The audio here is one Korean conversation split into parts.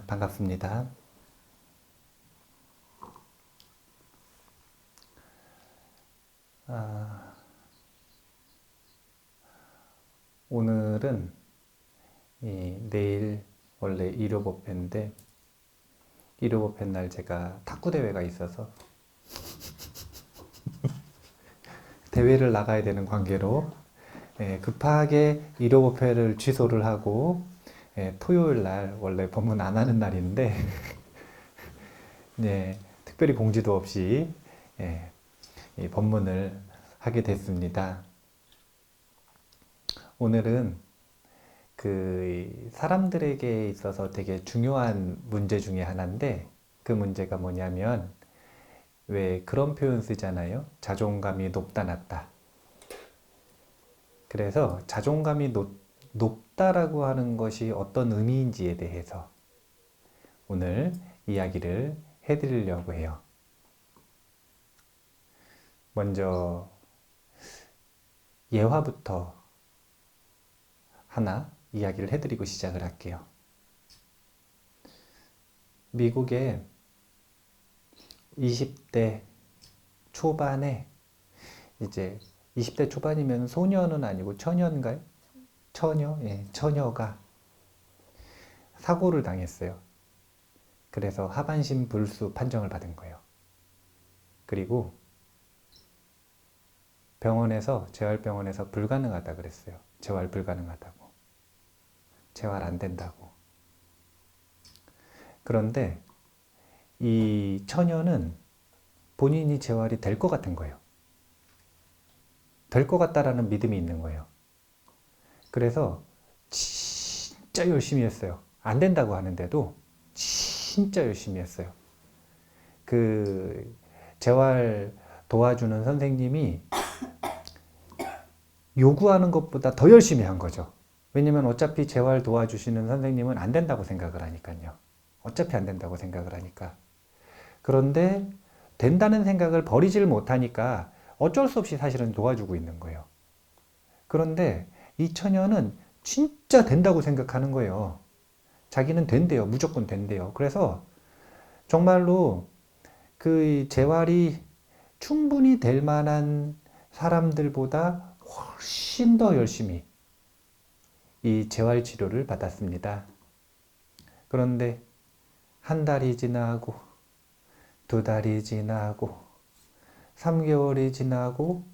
반갑습니다. 오늘은 내일 원래 일요법회인데 일요법회 날 제가 탁구 대회가 있어서 대회를 나가야 되는 관계로 급하게 일요법회를 취소를 하고 토요일 날 원래 법문 안 하는 날인데 특별히 공지도 없이 이 법문을 하게 됐습니다. 오늘은 그 사람들에게 있어서 되게 중요한 문제 중에 하나인데, 그 문제가 뭐냐면 왜 그런 표현 쓰잖아요. 자존감이 높다 낮다. 그래서 자존감이 높다라고 하는 것이 어떤 의미인지에 대해서 오늘 이야기를 해드리려고 해요. 먼저 예화부터 하나 이야기를 해드리고 시작을 할게요. 미국의 20대 초반에, 이제 20대 초반이면 소년은 아니고 처녀인가요? 처녀가 사고를 당했어요. 그래서 하반신 불수 판정을 받은 거예요. 그리고 재활병원에서 불가능하다 그랬어요. 재활 불가능하다고. 재활 안 된다고. 그런데 이 처녀는 본인이 재활이 될 것 같은 거예요. 될 것 같다라는 믿음이 있는 거예요. 그래서 진짜 열심히 했어요. 안 된다고 하는데도 진짜 열심히 했어요. 그 재활 도와주는 선생님이 요구하는 것보다 더 열심히 한 거죠. 왜냐면 어차피 재활 도와주시는 선생님은 안 된다고 생각을 하니까요. 어차피 안 된다고 생각을 하니까. 그런데 된다는 생각을 버리질 못하니까 어쩔 수 없이 사실은 도와주고 있는 거예요. 그런데 이 처녀는 진짜 된다고 생각하는 거예요. 자기는 된대요. 무조건 된대요. 그래서 정말로 그 재활이 충분히 될 만한 사람들보다 훨씬 더 열심히 이 재활 치료를 받았습니다. 그런데 한 달이 지나고, 두 달이 지나고, 3개월이 지나고,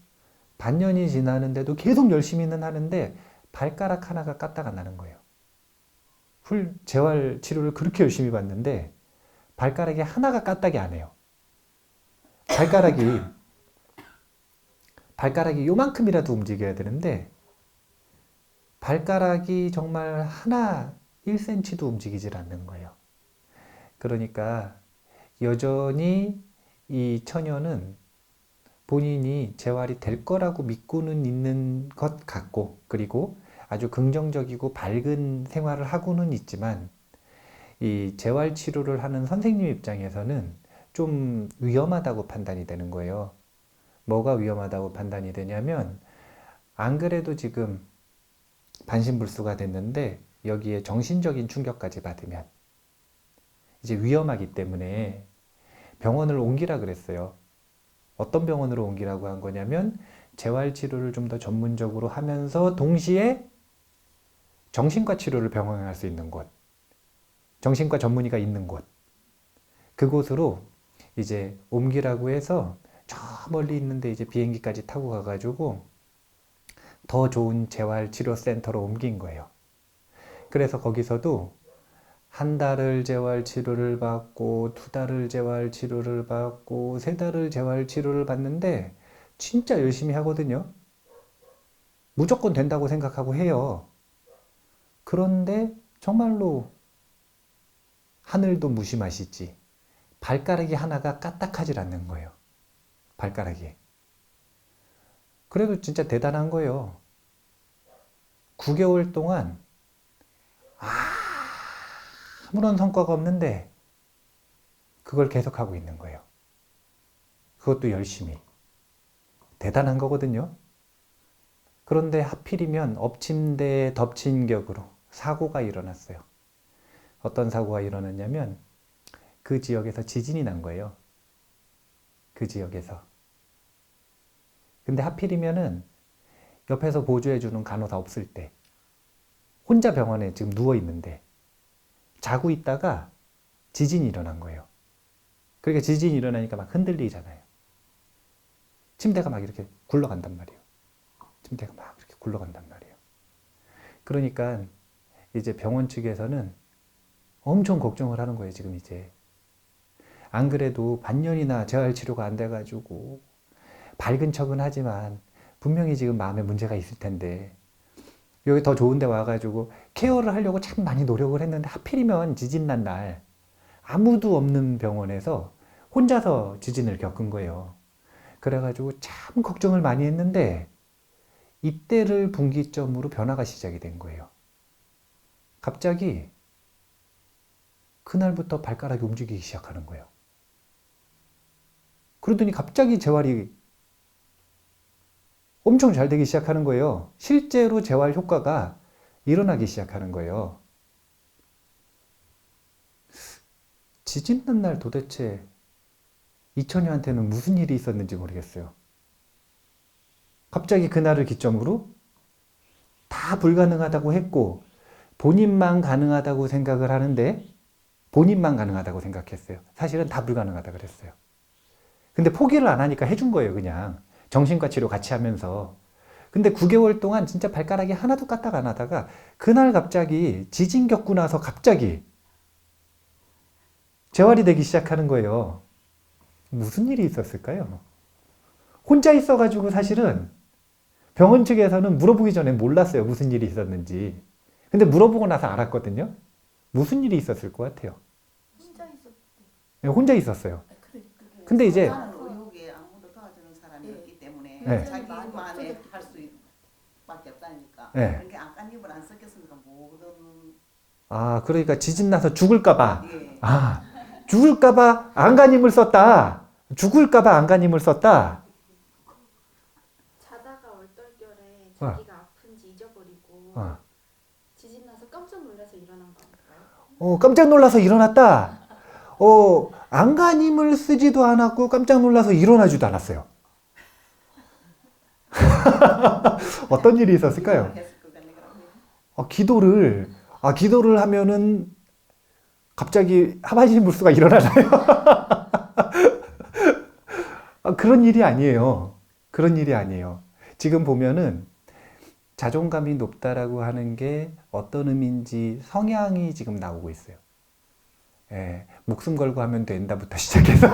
반년이 지나는데도 계속 열심히는 하는데 발가락 하나가 까딱안 나는 거예요. 재활 치료를 그렇게 열심히 받는데 발가락이 하나가 까딱이 안 해요. 발가락이 요만큼이라도 움직여야 되는데 발가락이 정말 하나 1cm도 움직이질 않는 거예요. 그러니까 여전히 이 처녀는 본인이 재활이 될 거라고 믿고는 있는 것 같고, 그리고 아주 긍정적이고 밝은 생활을 하고는 있지만 이 재활 치료를 하는 선생님 입장에서는 좀 위험하다고 판단이 되는 거예요. 뭐가 위험하다고 판단이 되냐면, 안 그래도 지금 반신불수가 됐는데 여기에 정신적인 충격까지 받으면 이제 위험하기 때문에 병원을 옮기라 그랬어요. 어떤 병원으로 옮기라고 한 거냐면 재활치료를 좀 더 전문적으로 하면서 동시에 정신과 치료를 병행할 수 있는 곳, 정신과 전문의가 있는 곳, 그곳으로 이제 옮기라고 해서 저 멀리 있는데 이제 비행기까지 타고 가가지고 더 좋은 재활치료센터로 옮긴 거예요. 그래서 거기서도 한 달을 재활치료를 받고, 두 달을 재활치료를 받고, 세 달을 재활치료를 받는데 진짜 열심히 하거든요. 무조건 된다고 생각하고 해요. 그런데 정말로 하늘도 무심하시지 발가락이 하나가 까딱하질 않는 거예요. 발가락이. 그래도 진짜 대단한 거예요. 9개월 동안 아무런 성과가 없는데 그걸 계속하고 있는 거예요. 그것도 열심히. 대단한 거거든요. 그런데 하필이면 엎친 데 덮친 격으로 사고가 일어났어요. 어떤 사고가 일어났냐면 그 지역에서 지진이 난 거예요. 그 지역에서. 근데 하필이면은 옆에서 보조해주는 간호사 없을 때 혼자 병원에 지금 누워 있는데 자고 있다가 지진이 일어난 거예요. 그러니까 지진이 일어나니까 막 흔들리잖아요. 침대가 막 이렇게 굴러간단 말이에요. 침대가 막 이렇게 굴러간단 말이에요. 그러니까 이제 병원 측에서는 엄청 걱정을 하는 거예요, 지금 이제. 안 그래도 반년이나 재활치료가 안 돼가지고 밝은 척은 하지만 분명히 지금 마음에 문제가 있을 텐데 여기 더 좋은 데 와가지고 케어를 하려고 참 많이 노력을 했는데 하필이면 지진 난 날 아무도 없는 병원에서 혼자서 지진을 겪은 거예요. 그래가지고 참 걱정을 많이 했는데 이때를 분기점으로 변화가 시작이 된 거예요. 갑자기 그날부터 발가락이 움직이기 시작하는 거예요. 그러더니 갑자기 재활이 엄청 잘 되기 시작하는 거예요. 실제로 재활 효과가 일어나기 시작하는 거예요. 지진 난 날 도대체 이 처녀한테는 무슨 일이 있었는지 모르겠어요. 갑자기 그날을 기점으로 다 불가능하다고 했고 본인만 가능하다고 생각을 하는데 본인만 가능하다고 생각했어요. 사실은 다 불가능하다고 그랬어요. 근데 포기를 안 하니까 해준 거예요, 그냥. 정신과 치료 같이 하면서. 근데 9개월 동안 진짜 발가락이 하나도 까딱 안 하다가 그날 갑자기 지진 겪고 나서 갑자기 재활이 되기 시작하는 거예요. 무슨 일이 있었을까요? 혼자 있어가지고 사실은 병원 측에서는 물어보기 전에 몰랐어요. 무슨 일이 있었는지. 근데 물어보고 나서 알았거든요. 무슨 일이 있었을 것 같아요. 혼자 있었. 네, 혼자 있었어요. 그래. 근데 이제 나는 의혹에 아무도 도와주는 사람이 네. 없기 때문에 네. 자기만의 할 수밖에 없다니까. 네. 그렇게 안간힘을 안 썼겠으니까 모든 아, 그러니까 지진 나서 죽을까봐. 예. 아, 죽을까봐 안간힘을 썼다. 죽을까봐 안간힘을 썼다. 자다가 얼떨결에 자기가 아픈지 잊어버리고 지진 나서 깜짝 놀라서 일어난 건가요? 깜짝 놀라서 일어났다. 안간힘을 쓰지도 않았고 깜짝 놀라서 일어나지도 않았어요. 어떤 일이 있었을까요? 했을 것 같네, 그러면. 기도를 하면은 갑자기 하반신 불수가 일어나나요? 그런 일이 아니에요. 그런 일이 아니에요. 지금 보면은 자존감이 높다라고 하는 게 어떤 의미인지 성향이 지금 나오고 있어요. 예, 목숨 걸고 하면 된다부터 시작해서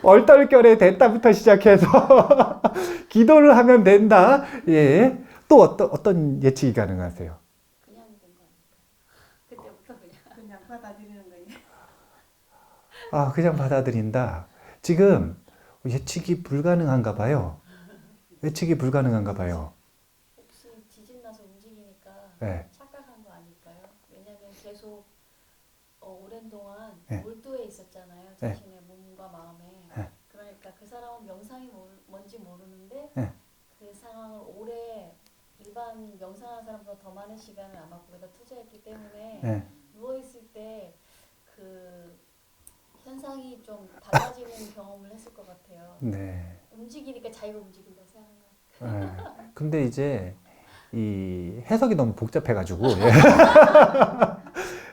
얼떨결에 됐다부터 시작해서 기도를 하면 된다. 예. 또 어떤 예측이 가능하세요? 그냥 된 거니까. 그때부터 그냥 받아들이는 거예요. 그냥 받아들인다. 지금 예측이 불가능한가 봐요. 예측이 불가능한가 봐요. 혹시 지진 나서 움직이니까 네. 착각한 거 아닐까요? 왜냐면 계속 오랜 동안 네. 몰두해 있었잖아요. 네. 자신의 몸과 마음에. 네. 그러니까 그 사람은 명상이 뭔지 모르는데 네. 그 상황을 오래 일반 명상하는 사람보다 더 많은 시간을 아마 거기다 투자했기 때문에 네. 누워있을 때 그 현상이 좀 달라지는 경험을 했을 것 같아요. 네. 움직이니까 자기가 움직인다고 생각하는 거. 네. 근데 이제 이 해석이 너무 복잡해가지고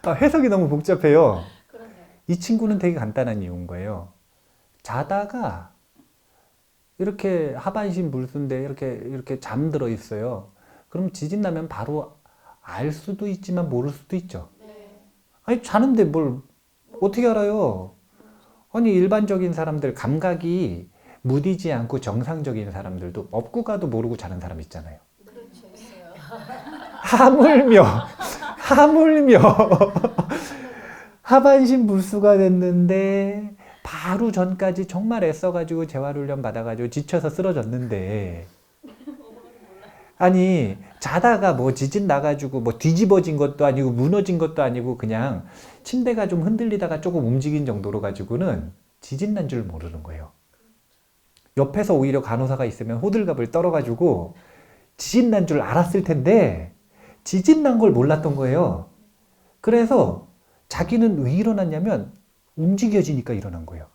해석이 너무 복잡해요. 그러네요. 이 친구는 되게 간단한 이유인 거예요. 자다가 이렇게 하반신 불순데 이렇게 잠들어 있어요. 그럼 지진 나면 바로 알 수도 있지만 모를 수도 있죠. 네. 아니 자는데 뭘 어떻게 알아요? 아니 일반적인 사람들 감각이 무디지 않고 정상적인 사람들도 없고 가도 모르고 자는 사람 있잖아요. 그렇죠, 있어요. 하물며 하반신 불수가 됐는데 바로 전까지 정말 애써가지고 재활훈련 받아가지고 지쳐서 쓰러졌는데 아니 자다가 뭐 지진 나가지고 뭐 뒤집어진 것도 아니고 무너진 것도 아니고 그냥 침대가 좀 흔들리다가 조금 움직인 정도로 가지고는 지진 난 줄 모르는 거예요. 옆에서 오히려 간호사가 있으면 호들갑을 떨어가지고 지진 난 줄 알았을 텐데 지진 난 걸 몰랐던 거예요. 그래서 자기는 왜 일어났냐면 움직여지니까 일어난 거예요.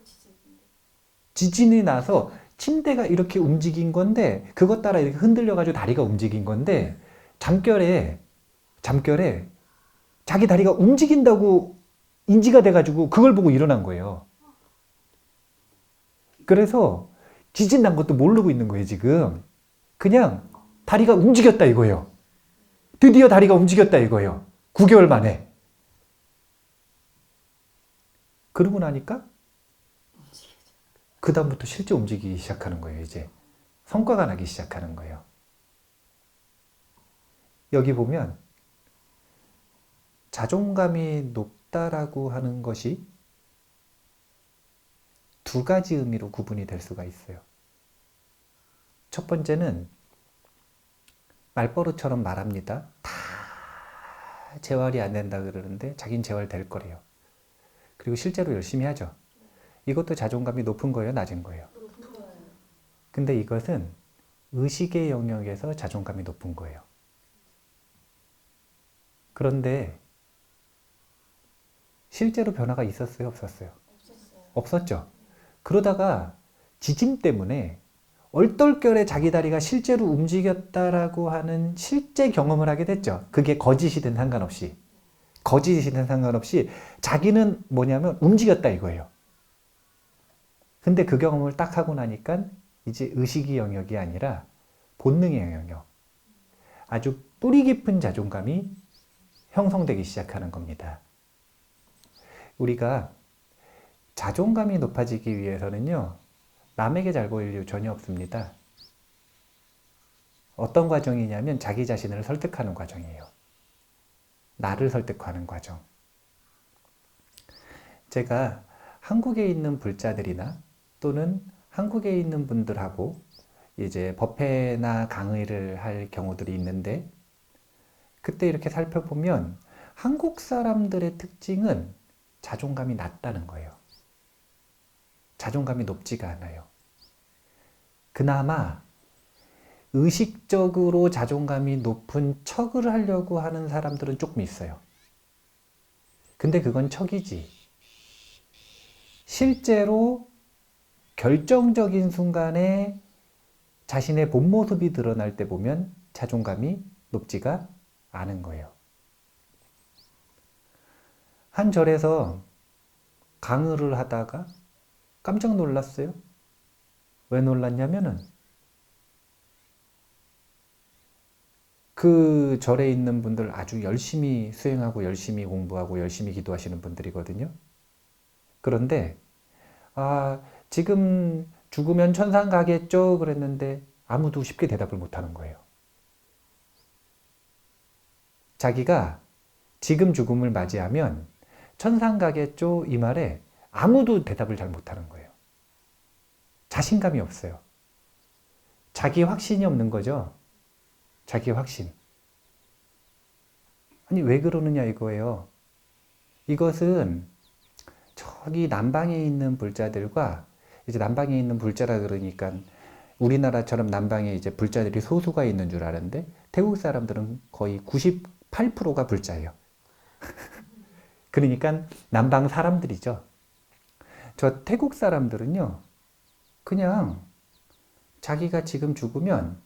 지진인데. 지진이 나서 침대가 이렇게 움직인 건데 그것 따라 이렇게 흔들려가지고 다리가 움직인 건데 잠결에 자기 다리가 움직인다고 인지가 돼가지고 그걸 보고 일어난 거예요. 그래서 지진 난 것도 모르고 있는 거예요, 지금. 그냥 다리가 움직였다 이거예요. 드디어 다리가 움직였다 이거예요. 9개월 만에. 그러고 나니까 그 다음부터 실제 움직이기 시작하는 거예요, 이제. 성과가 나기 시작하는 거예요. 여기 보면 자존감이 높다라고 하는 것이 두 가지 의미로 구분이 될 수가 있어요. 첫 번째는 말버릇처럼 말합니다. 다 재활이 안 된다 그러는데 자긴 재활 될 거래요. 그리고 실제로 열심히 하죠. 이것도 자존감이 높은 거예요, 낮은 거예요? 근데 이것은 의식의 영역에서 자존감이 높은 거예요. 그런데 실제로 변화가 있었어요, 없었어요? 없었죠. 그러다가 지짐 때문에 얼떨결에 자기 다리가 실제로 움직였다라고 하는 실제 경험을 하게 됐죠. 그게 거짓이든 상관없이. 거짓이든 상관없이 자기는 뭐냐면 움직였다 이거예요. 근데 그 경험을 딱 하고 나니까 이제 의식의 영역이 아니라 본능의 영역. 아주 뿌리 깊은 자존감이 형성되기 시작하는 겁니다. 우리가 자존감이 높아지기 위해서는요, 남에게 잘 보일 이유 전혀 없습니다. 어떤 과정이냐면 자기 자신을 설득하는 과정이에요. 나를 설득하는 과정. 제가 한국에 있는 불자들이나 또는 한국에 있는 분들하고 이제 법회나 강의를 할 경우들이 있는데 그때 이렇게 살펴보면 한국 사람들의 특징은 자존감이 낮다는 거예요. 자존감이 높지가 않아요. 그나마 의식적으로 자존감이 높은 척을 하려고 하는 사람들은 조금 있어요. 근데 그건 척이지. 실제로 결정적인 순간에 자신의 본 모습이 드러날 때 보면 자존감이 높지가 않은 거예요. 한 절에서 강의를 하다가 깜짝 놀랐어요. 왜 놀랐냐면은 그 절에 있는 분들 아주 열심히 수행하고 열심히 공부하고 열심히 기도하시는 분들이거든요. 그런데 지금 죽으면 천상 가겠죠? 그랬는데 아무도 쉽게 대답을 못하는 거예요. 자기가 지금 죽음을 맞이하면 천상 가겠죠? 이 말에 아무도 대답을 잘 못하는 거예요. 자신감이 없어요. 자기 확신이 없는 거죠. 자기 확신. 아니 왜 그러느냐 이거예요. 이것은 저기 남방에 있는 불자들과 이제 남방에 있는 불자라 그러니까 우리나라처럼 남방에 이제 불자들이 소수가 있는 줄 아는데 태국 사람들은 거의 98%가 불자예요. 그러니까 남방 사람들이죠. 저 태국 사람들은요, 그냥 자기가 지금 죽으면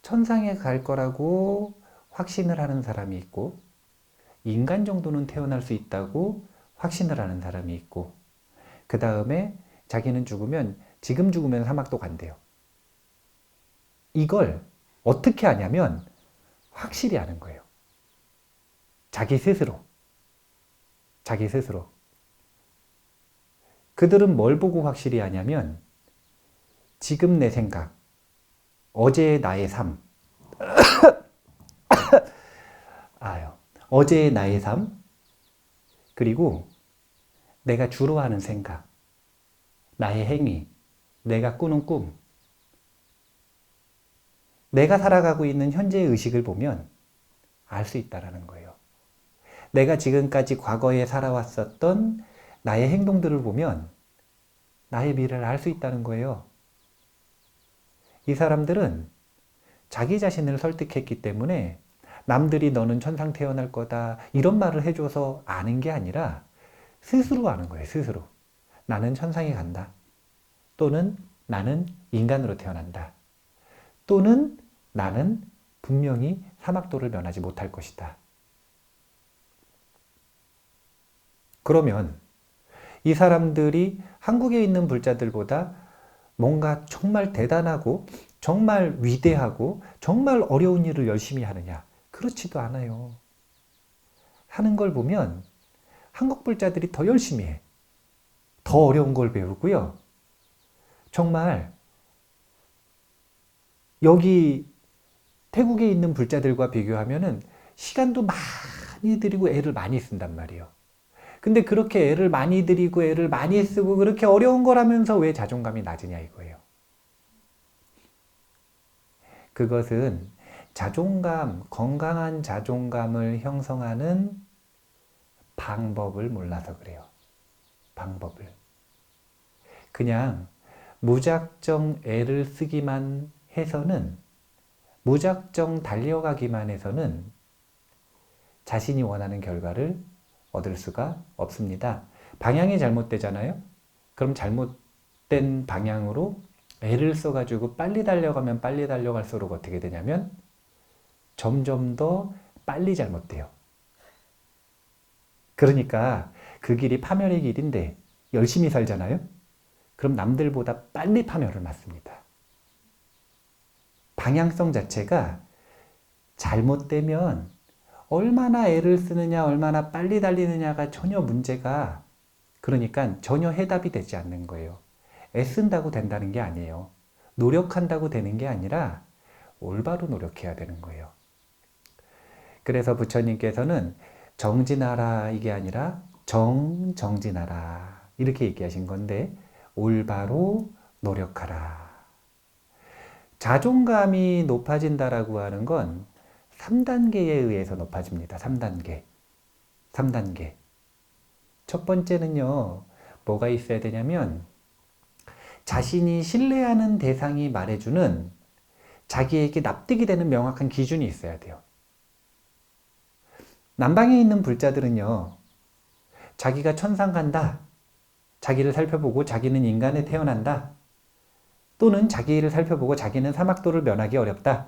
천상에 갈 거라고 확신을 하는 사람이 있고, 인간 정도는 태어날 수 있다고 확신을 하는 사람이 있고, 그 다음에 자기는 죽으면 지금 죽으면 사막도 간대요. 이걸 어떻게 하냐면 확실히 아는 거예요. 자기 스스로. 자기 스스로. 그들은 뭘 보고 확실히 하냐면 지금 내 생각, 어제의 나의 삶, 어제의 나의 삶, 그리고 내가 주로 하는 생각, 나의 행위, 내가 꾸는 꿈, 내가 살아가고 있는 현재의 의식을 보면 알 수 있다는 거예요. 내가 지금까지 과거에 살아왔었던 나의 행동들을 보면 나의 미래를 알 수 있다는 거예요. 이 사람들은 자기 자신을 설득했기 때문에 남들이 너는 천상 태어날 거다 이런 말을 해줘서 아는 게 아니라 스스로 아는 거예요. 스스로. 나는 천상에 간다. 또는 나는 인간으로 태어난다. 또는 나는 분명히 사막도를 면하지 못할 것이다. 그러면 이 사람들이 한국에 있는 불자들보다 뭔가 정말 대단하고 정말 위대하고 정말 어려운 일을 열심히 하느냐? 그렇지도 않아요. 하는 걸 보면 한국 불자들이 더 열심히 해. 더 어려운 걸 배우고요. 정말 여기 태국에 있는 불자들과 비교하면은 시간도 많이 들이고 애를 많이 쓴단 말이에요. 근데 그렇게 애를 많이 들이고 애를 많이 쓰고 그렇게 어려운 거라면서 왜 자존감이 낮으냐 이거예요. 그것은 자존감, 건강한 자존감을 형성하는 방법을 몰라서 그래요. 방법을. 그냥 무작정 애를 쓰기만 해서는, 무작정 달려가기만 해서는 자신이 원하는 결과를 얻을 수가 없습니다. 방향이 잘못되잖아요? 그럼 잘못된 방향으로 애를 써가지고 빨리 달려가면 빨리 달려갈수록 어떻게 되냐면 점점 더 빨리 잘못돼요. 그러니까 그 길이 파멸의 길인데 열심히 살잖아요? 그럼 남들보다 빨리 파멸을 맞습니다. 방향성 자체가 잘못되면 얼마나 애를 쓰느냐, 얼마나 빨리 달리느냐가 전혀 문제가, 그러니까 전혀 해답이 되지 않는 거예요. 애쓴다고 된다는 게 아니에요. 노력한다고 되는 게 아니라 올바로 노력해야 되는 거예요. 그래서 부처님께서는 정진하라 이게 아니라 정진하라 이렇게 얘기하신 건데, 올바로 노력하라. 자존감이 높아진다라고 하는 건 3단계에 의해서 높아집니다. 3단계. 3단계. 첫 번째는요, 뭐가 있어야 되냐면, 자신이 신뢰하는 대상이 말해주는 자기에게 납득이 되는 명확한 기준이 있어야 돼요. 남방에 있는 불자들은요, 자기가 천상 간다. 자기를 살펴보고 자기는 인간에 태어난다. 또는 자기를 살펴보고 자기는 사막도를 면하기 어렵다.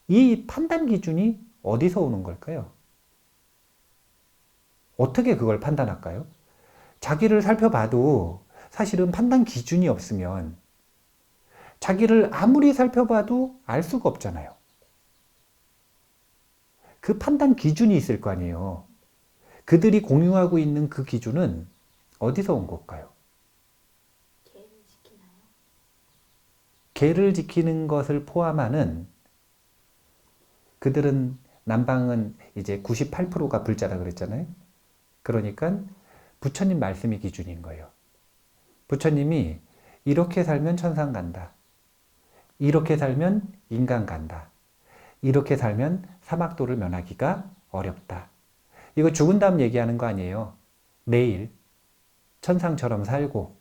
이 판단 기준이 어디서 오는 걸까요? 어떻게 그걸 판단할까요? 자기를 살펴봐도 사실은 판단 기준이 없으면 자기를 아무리 살펴봐도 알 수가 없잖아요. 그 판단 기준이 있을 거 아니에요. 그들이 공유하고 있는 그 기준은 어디서 온 걸까요? 계를 지키나요? 계를 지키는 것을 포함하는, 그들은 남방은 이제 98%가 불자라 그랬잖아요. 그러니까 부처님 말씀이 기준인 거예요. 부처님이 이렇게 살면 천상 간다. 이렇게 살면 인간 간다. 이렇게 살면 사막도를 면하기가 어렵다. 이거 죽은 다음 얘기하는 거 아니에요. 내일 천상처럼 살고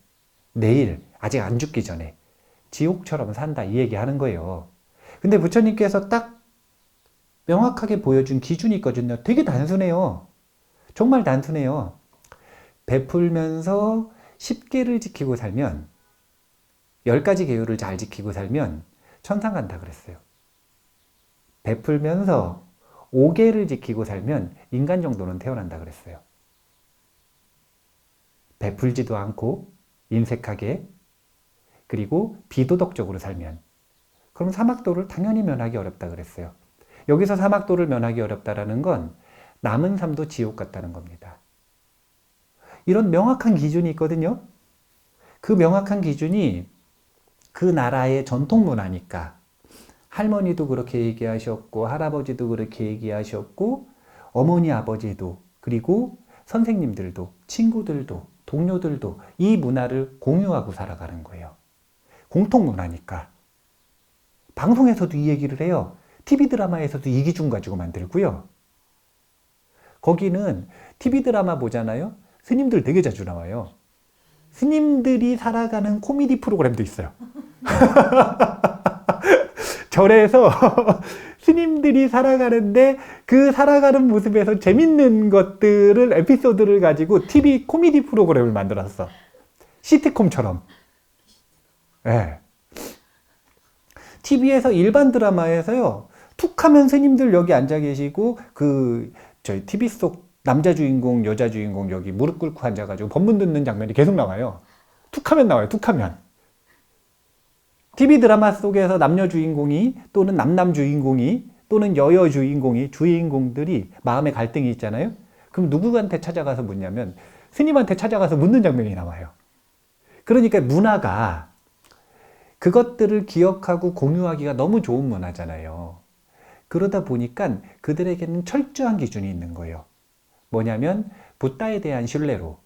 내일 아직 안 죽기 전에 지옥처럼 산다 이 얘기하는 거예요. 근데 부처님께서 딱 명확하게 보여준 기준이 있거든요. 되게 단순해요. 정말 단순해요. 베풀면서 10개를 지키고 살면, 10가지 계율을 잘 지키고 살면 천상 간다 그랬어요. 베풀면서 5개를 지키고 살면 인간 정도는 태어난다 그랬어요. 베풀지도 않고 인색하게, 그리고 비도덕적으로 살면, 그럼 사막도를 당연히 면하기 어렵다 그랬어요. 여기서 사막도를 면하기 어렵다라는 건 남은 삶도 지옥 같다는 겁니다. 이런 명확한 기준이 있거든요. 그 명확한 기준이 그 나라의 전통 문화니까 할머니도 그렇게 얘기하셨고 할아버지도 그렇게 얘기하셨고 어머니 아버지도, 그리고 선생님들도, 친구들도, 동료들도 이 문화를 공유하고 살아가는 거예요. 공통 문화니까. 방송에서도 이 얘기를 해요. TV 드라마에서도 이 기준 가지고 만들고요. 거기는 TV 드라마 보잖아요. 스님들 되게 자주 나와요. 스님들이 살아가는 코미디 프로그램도 있어요. 절에서 스님들이 살아가는데 그 살아가는 모습에서 재밌는 것들을 에피소드를 가지고 TV 코미디 프로그램을 만들었어. 시트콤처럼. 예. TV에서 일반 드라마에서요. 툭 하면 스님들 여기 앉아 계시고 저희 TV 속 남자 주인공, 여자 주인공 여기 무릎 꿇고 앉아가지고 법문 듣는 장면이 계속 나와요. 툭 하면 나와요. 툭 하면. TV 드라마 속에서 남녀 주인공이 또는 남남 주인공이 또는 여여 주인공이 주인공들이 마음의 갈등이 있잖아요. 그럼 누구한테 찾아가서 묻냐면 스님한테 찾아가서 묻는 장면이 나와요. 그러니까 문화가 그것들을 기억하고 공유하기가 너무 좋은 문화잖아요. 그러다 보니까 그들에게는 철저한 기준이 있는 거예요. 뭐냐면 붓다에 대한 신뢰로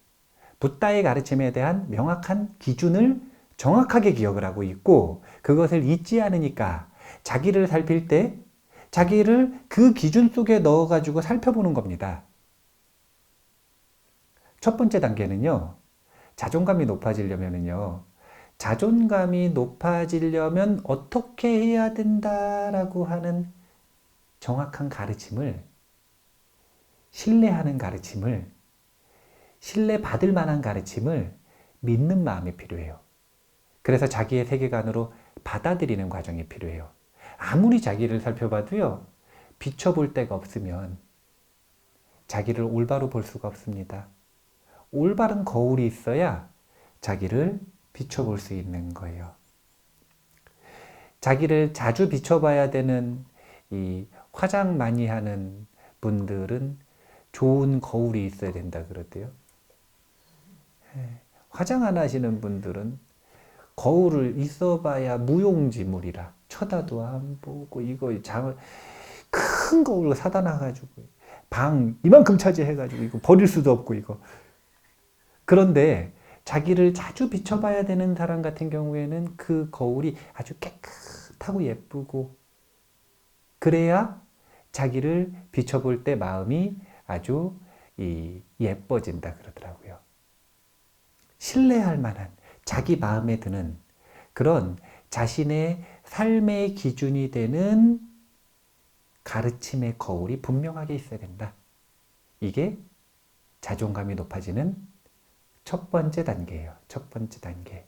붓다의 가르침에 대한 명확한 기준을 정확하게 기억을 하고 있고 그것을 잊지 않으니까 자기를 살필 때 자기를 그 기준 속에 넣어가지고 살펴보는 겁니다. 첫 번째 단계는요. 자존감이 높아지려면요. 자존감이 높아지려면 어떻게 해야 된다라고 하는 정확한 가르침을 신뢰하는 가르침을 신뢰받을 만한 가르침을 믿는 마음이 필요해요. 그래서 자기의 세계관으로 받아들이는 과정이 필요해요. 아무리 자기를 살펴봐도요. 비춰볼 데가 없으면 자기를 올바로 볼 수가 없습니다. 올바른 거울이 있어야 자기를 비춰볼 수 있는 거예요. 자기를 자주 비춰봐야 되는 이 화장 많이 하는 분들은 좋은 거울이 있어야 된다 그러대요. 화장 안 하시는 분들은 거울을 있어봐야 무용지물이라 쳐다도 안 보고 이거 큰 거울로 사다 놔가지고 방 이만큼 차지해가지고 이거 버릴 수도 없고 이거. 그런데 자기를 자주 비춰봐야 되는 사람 같은 경우에는 그 거울이 아주 깨끗하고 예쁘고 그래야 자기를 비춰볼 때 마음이 아주 예뻐진다 그러더라고요. 신뢰할 만한 자기 마음에 드는 그런 자신의 삶의 기준이 되는 가르침의 거울이 분명하게 있어야 된다. 이게 자존감이 높아지는 첫 번째 단계예요. 첫 번째 단계.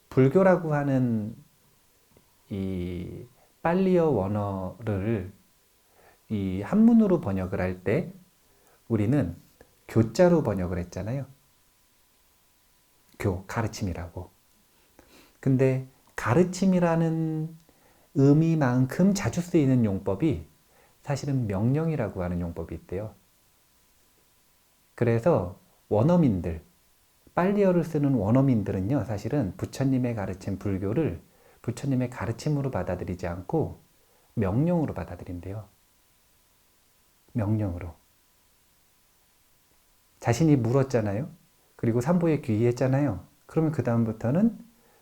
불교라고 하는 이 빨리어 원어를 이 한문으로 번역을 할 때 우리는 교자로 번역을 했잖아요. 가르침이라고. 근데 가르침이라는 의미만큼 자주 쓰이는 용법이 사실은 명령이라고 하는 용법이 있대요. 그래서 원어민들, 빨리어를 쓰는 원어민들은요, 사실은 부처님의 가르침 불교를 부처님의 가르침으로 받아들이지 않고 명령으로 받아들인대요. 명령으로. 자신이 물었잖아요. 그리고 삼보에 귀의했잖아요. 그러면 그 다음부터는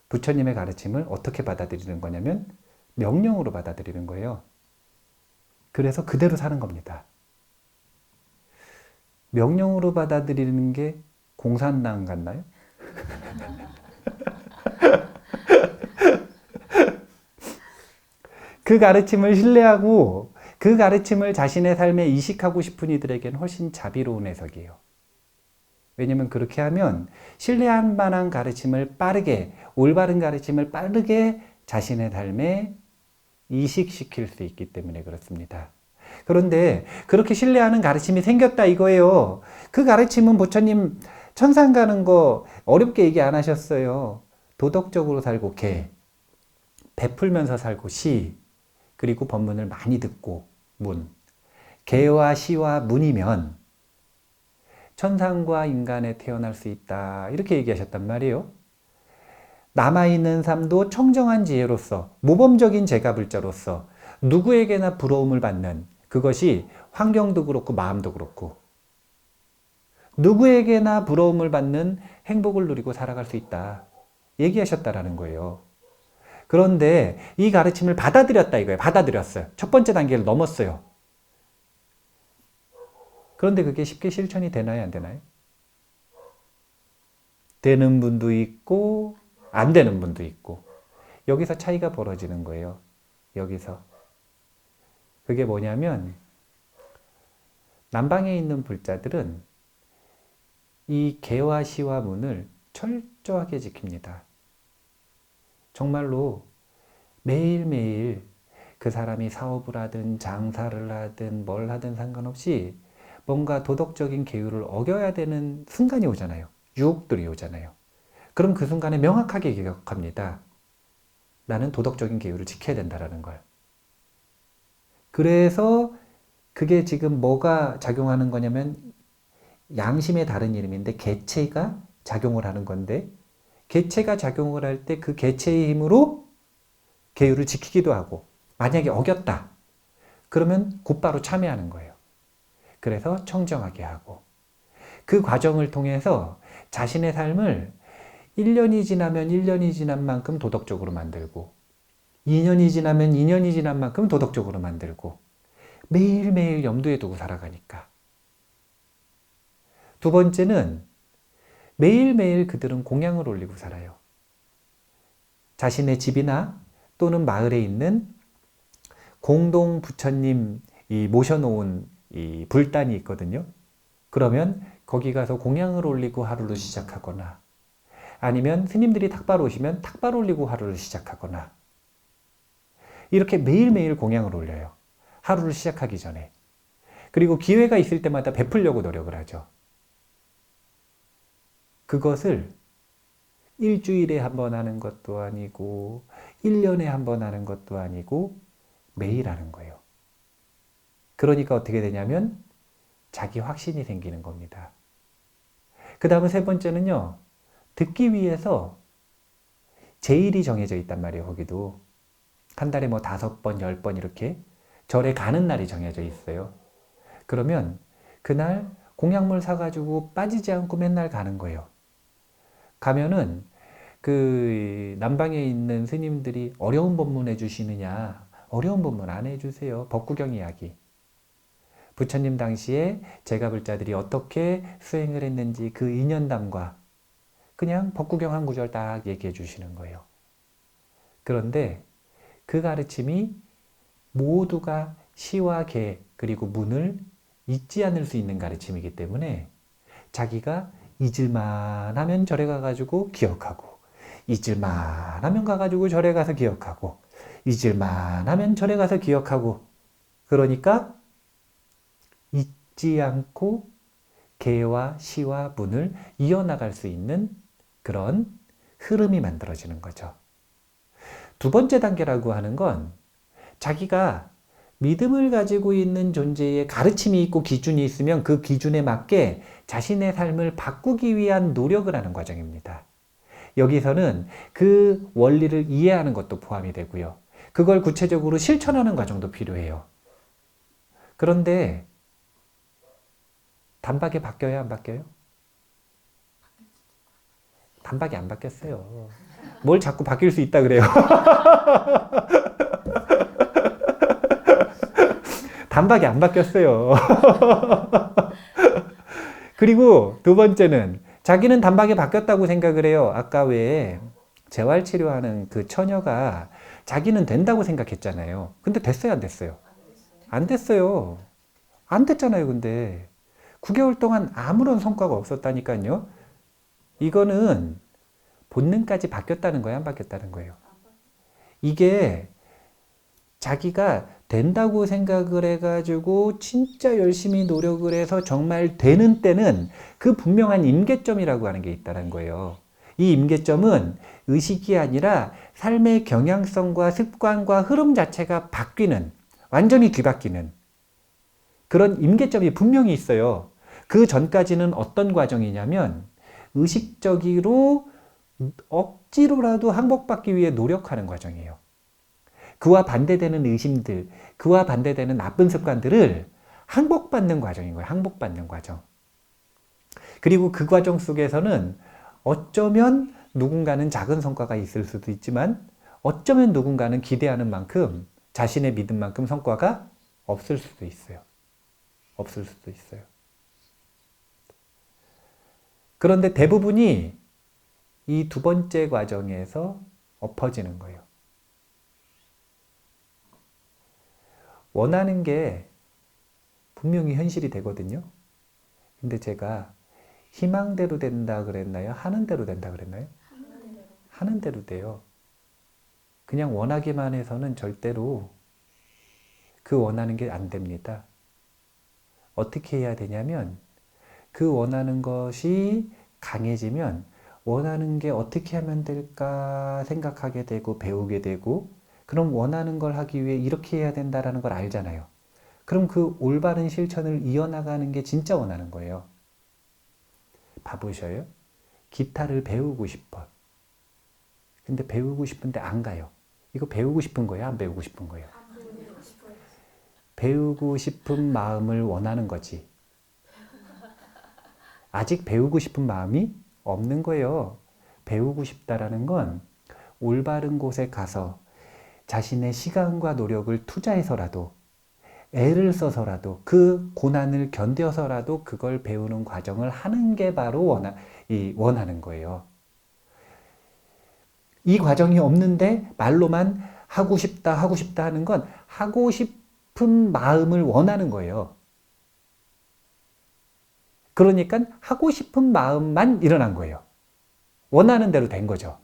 부처님의 가르침을 어떻게 받아들이는 거냐면 명령으로 받아들이는 거예요. 그래서 그대로 사는 겁니다. 명령으로 받아들이는 게 공산당 같나요? 그 가르침을 신뢰하고 그 가르침을 자신의 삶에 이식하고 싶은 이들에게는 훨씬 자비로운 해석이에요. 왜냐면 그렇게 하면 신뢰할 만한 가르침을 빠르게, 올바른 가르침을 빠르게 자신의 삶에 이식시킬 수 있기 때문에 그렇습니다. 그런데 그렇게 신뢰하는 가르침이 생겼다 이거예요. 그 가르침은 부처님 천상 가는 거 어렵게 얘기 안 하셨어요. 도덕적으로 살고 개, 베풀면서 살고 시, 그리고 법문을 많이 듣고 문. 개와 시와 문이면 천상과 인간에 태어날 수 있다. 이렇게 얘기하셨단 말이에요. 남아있는 삶도 청정한 지혜로서 모범적인 제가불자로서 누구에게나 부러움을 받는 그것이 환경도 그렇고 마음도 그렇고 누구에게나 부러움을 받는 행복을 누리고 살아갈 수 있다. 얘기하셨다라는 거예요. 그런데 이 가르침을 받아들였다 이거예요. 받아들였어요. 첫 번째 단계를 넘었어요. 그런데 그게 쉽게 실천이 되나요? 안 되나요? 되는 분도 있고 안 되는 분도 있고 여기서 차이가 벌어지는 거예요. 여기서. 그게 뭐냐면 남방에 있는 불자들은 이 개와 시와 문을 철저하게 지킵니다. 정말로 매일매일 그 사람이 사업을 하든 장사를 하든 뭘 하든 상관없이 뭔가 도덕적인 계율을 어겨야 되는 순간이 오잖아요. 유혹들이 오잖아요. 그럼 그 순간에 명확하게 기억합니다. 나는 도덕적인 계율을 지켜야 된다라는 걸. 그래서 그게 지금 뭐가 작용하는 거냐면 양심의 다른 이름인데 개체가 작용을 하는 건데 개체가 작용을 할 때 그 개체의 힘으로 계율을 지키기도 하고 만약에 어겼다. 그러면 곧바로 참여하는 거예요. 그래서 청정하게 하고 그 과정을 통해서 자신의 삶을 1년이 지나면 1년이 지난 만큼 도덕적으로 만들고 2년이 지나면 2년이 지난 만큼 도덕적으로 만들고 매일매일 염두에 두고 살아가니까. 두 번째는 매일매일 그들은 공양을 올리고 살아요. 자신의 집이나 또는 마을에 있는 공동 부처님 모셔놓은 이 불단이 있거든요. 그러면 거기 가서 공양을 올리고 하루를 시작하거나 아니면 스님들이 탁발 오시면 탁발 올리고 하루를 시작하거나 이렇게 매일매일 공양을 올려요. 하루를 시작하기 전에. 그리고 기회가 있을 때마다 베풀려고 노력을 하죠. 그것을 일주일에 한 번 하는 것도 아니고 1년에 한 번 하는 것도 아니고 매일 하는 거예요. 그러니까 어떻게 되냐면 자기 확신이 생기는 겁니다. 그 다음에 세 번째는요. 듣기 위해서 제일이 정해져 있단 말이에요. 거기도. 한 달에 뭐 5번, 10번 이렇게 절에 가는 날이 정해져 있어요. 그러면 그날 공약물 사가지고 빠지지 않고 맨날 가는 거예요. 가면은 그 남방에 있는 스님들이 어려운 법문 해주시느냐? 어려운 법문 안 해주세요. 법구경 이야기. 부처님 당시에 제가불자들이 어떻게 수행을 했는지 그 인연담과 그냥 법구경 한 구절 딱 얘기해 주시는 거예요. 그런데 그 가르침이 모두가 시와 개 그리고 문을 잊지 않을 수 있는 가르침이기 때문에 자기가 잊을만 하면 절에 가가지고 기억하고 잊을만 하면 가가지고 절에 가서 기억하고 잊을만 하면 절에 가서 기억하고 그러니까 잊지 않고 개와 시와 문을 이어나갈 수 있는 그런 흐름이 만들어지는 거죠. 두 번째 단계라고 하는 건 자기가 믿음을 가지고 있는 존재의 가르침이 있고 기준이 있으면 그 기준에 맞게 자신의 삶을 바꾸기 위한 노력을 하는 과정입니다. 여기서는 그 원리를 이해하는 것도 포함이 되고요. 그걸 구체적으로 실천하는 과정도 필요해요. 그런데 단박에 바뀌어요? 안 바뀌어요? 단박에 안 바뀌었어요. 뭘 자꾸 바뀔 수 있다 그래요. 단박에 안 바뀌었어요. 그리고 두 번째는 자기는 단박에 바뀌었다고 생각을 해요. 아까 왜 재활치료하는 그 처녀가 자기는 된다고 생각했잖아요. 근데 됐어요, 안 됐어요? 안 됐어요. 안 됐잖아요, 근데. 9개월 동안 아무런 성과가 없었다니까요. 이거는 본능까지 바뀌었다는 거예요, 안 바뀌었다는 거예요? 이게 자기가 된다고 생각을 해가지고 진짜 열심히 노력을 해서 정말 되는 때는 그 분명한 임계점이라고 하는 게 있다는 거예요. 이 임계점은 의식이 아니라 삶의 경향성과 습관과 흐름 자체가 바뀌는, 완전히 뒤바뀌는 그런 임계점이 분명히 있어요. 그 전까지는 어떤 과정이냐면 의식적으로 억지로라도 항복받기 위해 노력하는 과정이에요. 그와 반대되는 의심들, 그와 반대되는 나쁜 습관들을 항복받는 과정인 거예요. 항복받는 과정. 그리고 그 과정 속에서는 어쩌면 누군가는 작은 성과가 있을 수도 있지만 어쩌면 누군가는 기대하는 만큼 자신의 믿음만큼 성과가 없을 수도 있어요. 없을 수도 있어요. 그런데 대부분이 이 두 번째 과정에서 엎어지는 거예요. 원하는 게 분명히 현실이 되거든요. 근데 제가 희망대로 된다 그랬나요? 하는 대로 된다 그랬나요? 하는 대로 돼요. 그냥 원하기만 해서는 절대로 그 원하는 게 안 됩니다. 어떻게 해야 되냐면 그 원하는 것이 강해지면 원하는 게 어떻게 하면 될까 생각하게 되고 배우게 되고 그럼 원하는 걸 하기 위해 이렇게 해야 된다라는 걸 알잖아요. 그럼 그 올바른 실천을 이어나가는 게 진짜 원하는 거예요. 봐보셔요. 기타를 배우고 싶어. 근데 배우고 싶은데 안 가요. 이거 배우고 싶은 거예요? 안 배우고 싶은 거예요? 배우고 싶은 마음을 원하는 거지. 아직 배우고 싶은 마음이 없는 거예요. 배우고 싶다라는 건 올바른 곳에 가서 자신의 시간과 노력을 투자해서라도 애를 써서라도 그 고난을 견뎌서라도 그걸 배우는 과정을 하는 게 바로 원하는 거예요. 이 과정이 없는데 말로만 하고 싶다 하는 건 하고 싶은 마음을 원하는 거예요. 그러니까 하고 싶은 마음만 일어난 거예요. 원하는 대로 된 거죠.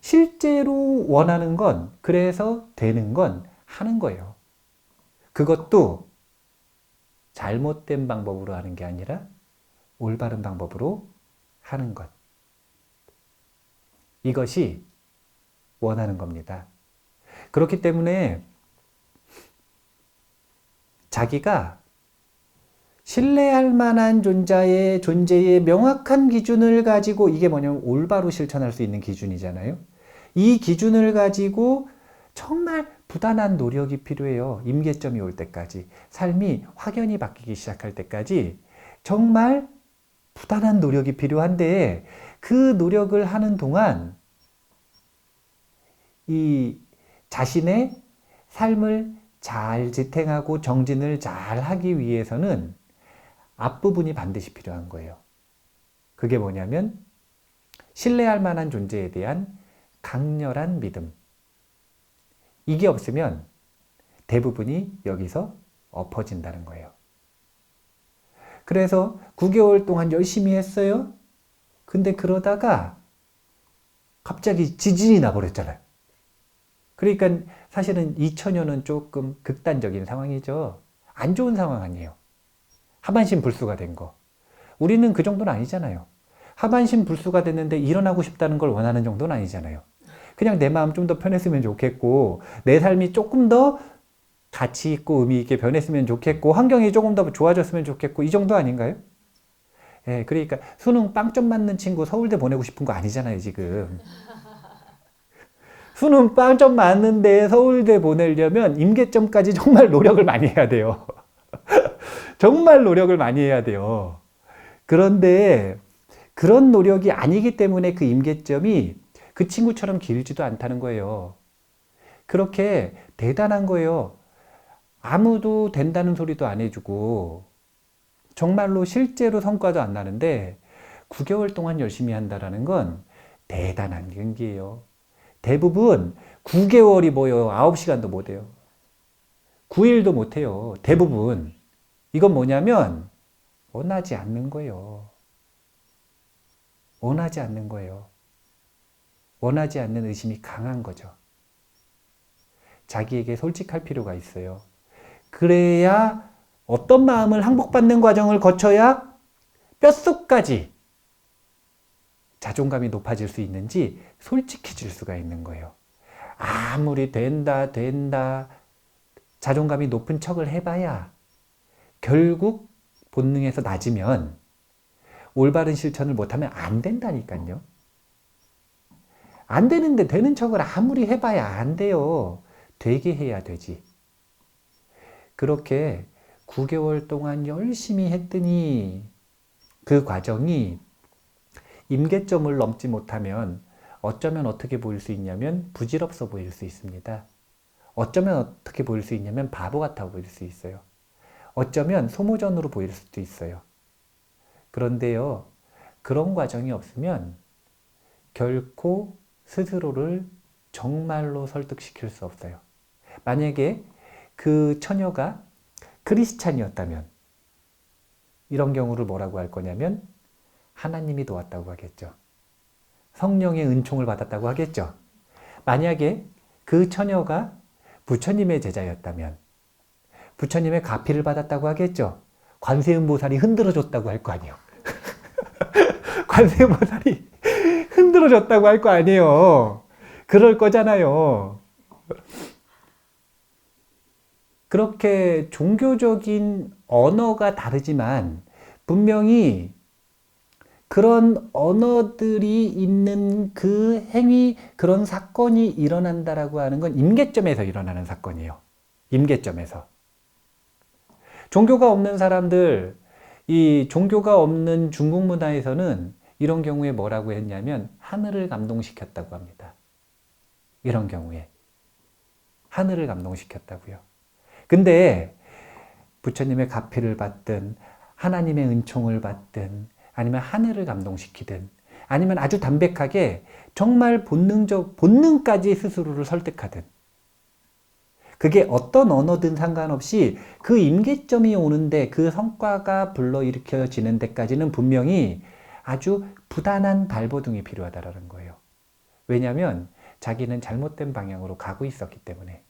실제로 원하는 건, 그래서 되는 건 하는 거예요. 그것도 잘못된 방법으로 하는 게 아니라 올바른 방법으로 하는 것. 이것이 원하는 겁니다. 그렇기 때문에 자기가 신뢰할 만한 존재의 명확한 기준을 가지고 이게 뭐냐면 올바로 실천할 수 있는 기준이잖아요. 이 기준을 가지고 정말 부단한 노력이 필요해요. 임계점이 올 때까지. 삶이 확연히 바뀌기 시작할 때까지 정말 부단한 노력이 필요한데 그 노력을 하는 동안 이 자신의 삶을 잘 지탱하고 정진을 잘 하기 위해서는 앞부분이 반드시 필요한 거예요. 그게 뭐냐면 신뢰할 만한 존재에 대한 강렬한 믿음. 이게 없으면 대부분이 여기서 엎어진다는 거예요. 그래서 9개월 동안 열심히 했어요. 근데 그러다가 갑자기 지진이 나버렸잖아요. 그러니까 사실은 2000년은 조금 극단적인 상황이죠. 안 좋은 상황 아니에요. 하반신 불수가 된 거. 우리는 그 정도는 아니잖아요. 하반신 불수가 됐는데 일어나고 싶다는 걸 원하는 정도는 아니잖아요. 그냥 내 마음 좀 더 편했으면 좋겠고 내 삶이 조금 더 가치 있고 의미 있게 변했으면 좋겠고 환경이 조금 더 좋아졌으면 좋겠고 이 정도 아닌가요? 예, 그러니까 수능 빵점 맞는 친구 서울대 보내고 싶은 거 아니잖아요, 지금. 수능 빵점 맞는데 서울대 보내려면 임계점까지 정말 노력을 많이 해야 돼요. 정말 노력을 많이 해야 돼요. 그런데 그런 노력이 아니기 때문에 그 임계점이 그 친구처럼 길지도 않다는 거예요. 그렇게 대단한 거예요. 아무도 된다는 소리도 안 해주고 정말로 실제로 성과도 안 나는데 9개월 동안 열심히 한다는 건 대단한 경기예요. 대부분 9개월이 뭐예요? 9시간도 못 해요. 9일도 못 해요. 대부분. 이건 뭐냐면 원하지 않는 거예요. 원하지 않는 거예요. 원하지 않는 의심이 강한 거죠. 자기에게 솔직할 필요가 있어요. 그래야 어떤 마음을 항복받는 과정을 거쳐야 뼛속까지 자존감이 높아질 수 있는지 솔직해질 수가 있는 거예요. 아무리 된다 자존감이 높은 척을 해봐야 결국 본능에서 낮으면 올바른 실천을 못하면 안 된다니까요. 안 되는데 되는 척을 아무리 해봐야 안 돼요. 되게 해야 되지. 그렇게 9개월 동안 열심히 했더니 그 과정이 임계점을 넘지 못하면 어쩌면 어떻게 보일 수 있냐면 부질없어 보일 수 있습니다. 어쩌면 어떻게 보일 수 있냐면 바보 같아 보일 수 있어요. 어쩌면 소모전으로 보일 수도 있어요. 그런데요, 그런 과정이 없으면 결코 스스로를 정말로 설득시킬 수 없어요. 만약에 그 처녀가 크리스찬이었다면 이런 경우를 뭐라고 할 거냐면 하나님이 도왔다고 하겠죠. 성령의 은총을 받았다고 하겠죠. 만약에 그 처녀가 부처님의 제자였다면 부처님의 가피를 받았다고 하겠죠. 관세음보살이 흔들어줬다고 할 거 아니에요. 관세음보살이 흔들어줬다고 할 거 아니에요. 그럴 거잖아요. 그렇게 종교적인 언어가 다르지만 분명히 그런 언어들이 있는 그 행위, 그런 사건이 일어난다라고 하는 건 임계점에서 일어나는 사건이에요. 임계점에서. 종교가 없는 사람들, 이 종교가 없는 중국 문화에서는 이런 경우에 뭐라고 했냐면 하늘을 감동시켰다고 합니다. 이런 경우에. 하늘을 감동시켰다고요. 근데 부처님의 가피를 받든 하나님의 은총을 받든 아니면 하늘을 감동시키든 아니면 아주 담백하게 정말 본능까지 스스로를 설득하든 그게 어떤 언어든 상관없이 그 임계점이 오는데 그 성과가 불러일으켜지는 데까지는 분명히 아주 부단한 발버둥이 필요하다는 거예요. 왜냐하면 자기는 잘못된 방향으로 가고 있었기 때문에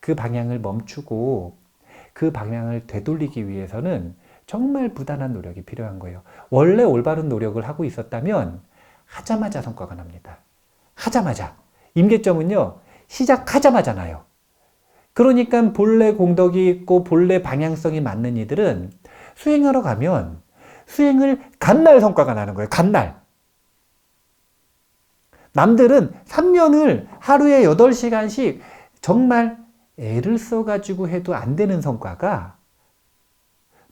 그 방향을 멈추고 그 방향을 되돌리기 위해서는 정말 부단한 노력이 필요한 거예요. 원래 올바른 노력을 하고 있었다면 하자마자 성과가 납니다. 하자마자. 임계점은요, 시작하자마자 나요. 그러니까 본래 공덕이 있고 본래 방향성이 맞는 이들은 수행하러 가면 수행을 간날 성과가 나는 거예요. 간날. 남들은 3년을 하루에 8시간씩 정말 애를 써가지고 해도 안 되는 성과가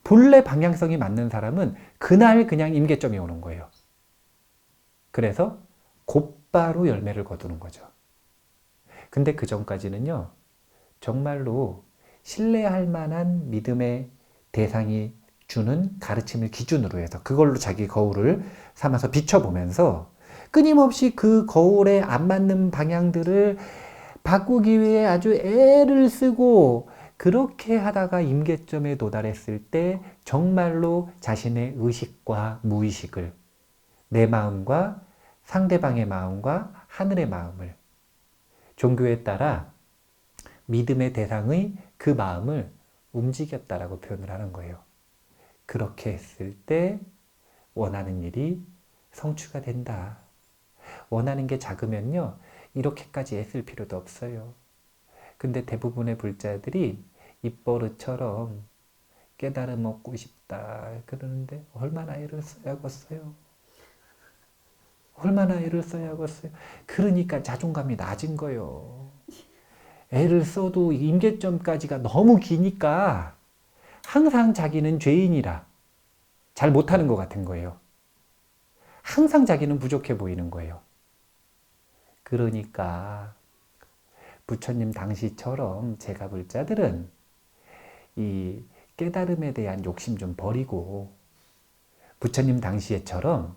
본래 방향성이 맞는 사람은 그날 그냥 임계점이 오는 거예요. 그래서 곧바로 열매를 거두는 거죠. 근데 그 전까지는요, 정말로 신뢰할 만한 믿음의 대상이 주는 가르침을 기준으로 해서 그걸로 자기 거울을 삼아서 비춰보면서 끊임없이 그 거울에 안 맞는 방향들을 바꾸기 위해 아주 애를 쓰고 그렇게 하다가 임계점에 도달했을 때 정말로 자신의 의식과 무의식을 내 마음과 상대방의 마음과 하늘의 마음을 종교에 따라 믿음의 대상의 그 마음을 움직였다라고 표현을 하는 거예요. 그렇게 했을 때 원하는 일이 성취가 된다. 원하는 게 작으면요, 이렇게까지 애쓸 필요도 없어요. 근데 대부분의 불자들이 입버릇처럼 깨달음 얻고 싶다 그러는데 얼마나 애를 써야겠어요. 얼마나 애를 써야겠어요. 그러니까 자존감이 낮은 거예요. 애를 써도 임계점까지가 너무 기니까 항상 자기는 죄인이라 잘 못하는 것 같은 거예요. 항상 자기는 부족해 보이는 거예요. 그러니까 부처님 당시처럼 제가 불자들은 이 깨달음에 대한 욕심 좀 버리고 부처님 당시에처럼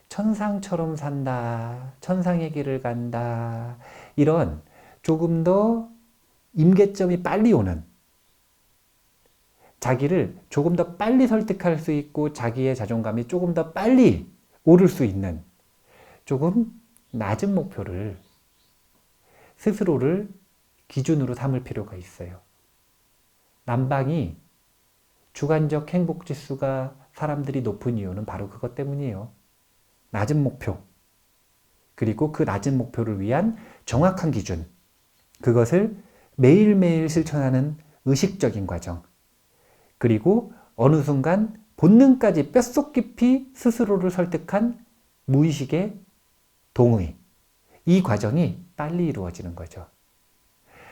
천상처럼 산다, 천상의 길을 간다, 이런 조금 더 임계점이 빨리 오는, 자기를 조금 더 빨리 설득할 수 있고 자기의 자존감이 조금 더 빨리 오를 수 있는 조금 낮은 목표를 스스로를 기준으로 삼을 필요가 있어요. 남방이 주관적 행복지수가 사람들이 높은 이유는 바로 그것 때문이에요. 낮은 목표, 그리고 그 낮은 목표를 위한 정확한 기준, 그것을 매일매일 실천하는 의식적인 과정, 그리고 어느 순간 본능까지 뼛속 깊이 스스로를 설득한 무의식의 동의, 이 과정이 빨리 이루어지는 거죠.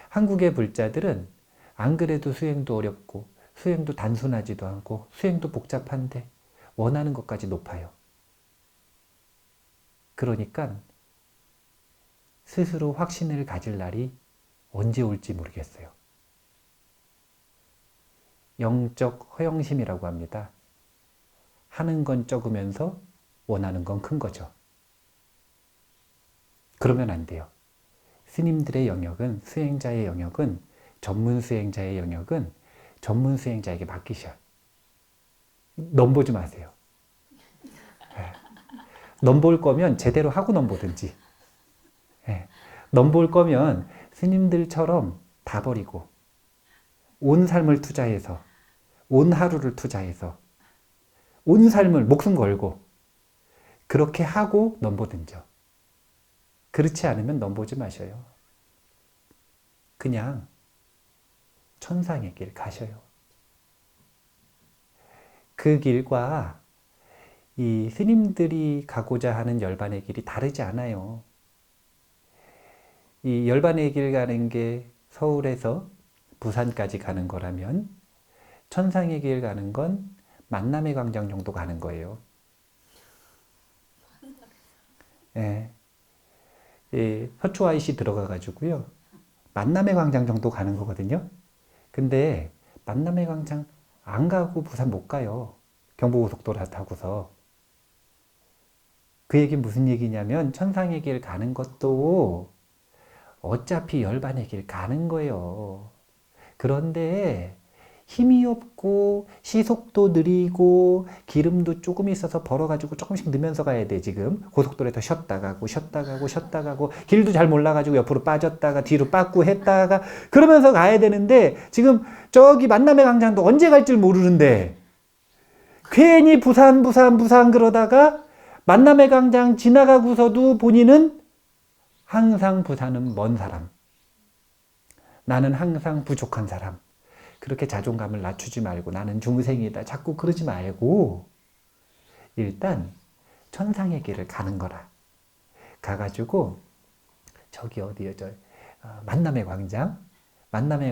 한국의 불자들은 안 그래도 수행도 어렵고 수행도 단순하지도 않고 수행도 복잡한데 원하는 것까지 높아요. 그러니까 스스로 확신을 가질 날이 언제 올지 모르겠어요. 영적 허영심이라고 합니다. 하는 건 적으면서 원하는 건 큰 거죠. 그러면 안 돼요. 스님들의 영역은, 수행자의 영역은 전문 수행자의 영역은 전문 수행자에게 맡기셔. 넘보지 마세요. 예. 넘볼 거면 제대로 하고 넘보든지. 예. 넘볼 거면 스님들처럼 다 버리고 온 삶을 투자해서 온 하루를 투자해서 온 삶을 목숨 걸고 그렇게 하고 넘보든죠. 그렇지 않으면 넘보지 마셔요. 그냥 천상의 길 가셔요. 그 길과 이 스님들이 가고자 하는 열반의 길이 다르지 않아요. 이 열반의 길 가는 게 서울에서 부산까지 가는 거라면 천상의 길 가는 건 만남의 광장 정도 가는 거예요. 예. 서초 IC 들어가가지고요. 만남의 광장 정도 가는 거거든요. 근데 만남의 광장 안 가고 부산 못 가요. 경부고속도로 타고서. 그 얘기는 무슨 얘기냐면 천상의 길 가는 것도 어차피 열반의 길 가는 거예요. 그런데 힘이 없고 시속도 느리고 기름도 조금 있어서 벌어가지고 조금씩 넣으면서 가야 돼. 지금 고속도로에서 쉬었다 가고 쉬었다 가고 쉬었다 가고 길도 잘 몰라가지고 옆으로 빠졌다가 뒤로 빠꾸 했다가 그러면서 가야 되는데 지금 저기 만남의 광장도 언제 갈 줄 모르는데 괜히 부산 그러다가 만남의 광장 지나가고서도 본인은 항상 부산은 먼 사람, 나는 항상 부족한 사람, 그렇게 자존감을 낮추지 말고 나는 중생이다 자꾸 그러지 말고 일단 천상의 길을 가는 거라. 가가지고 저기 어디요, 만남의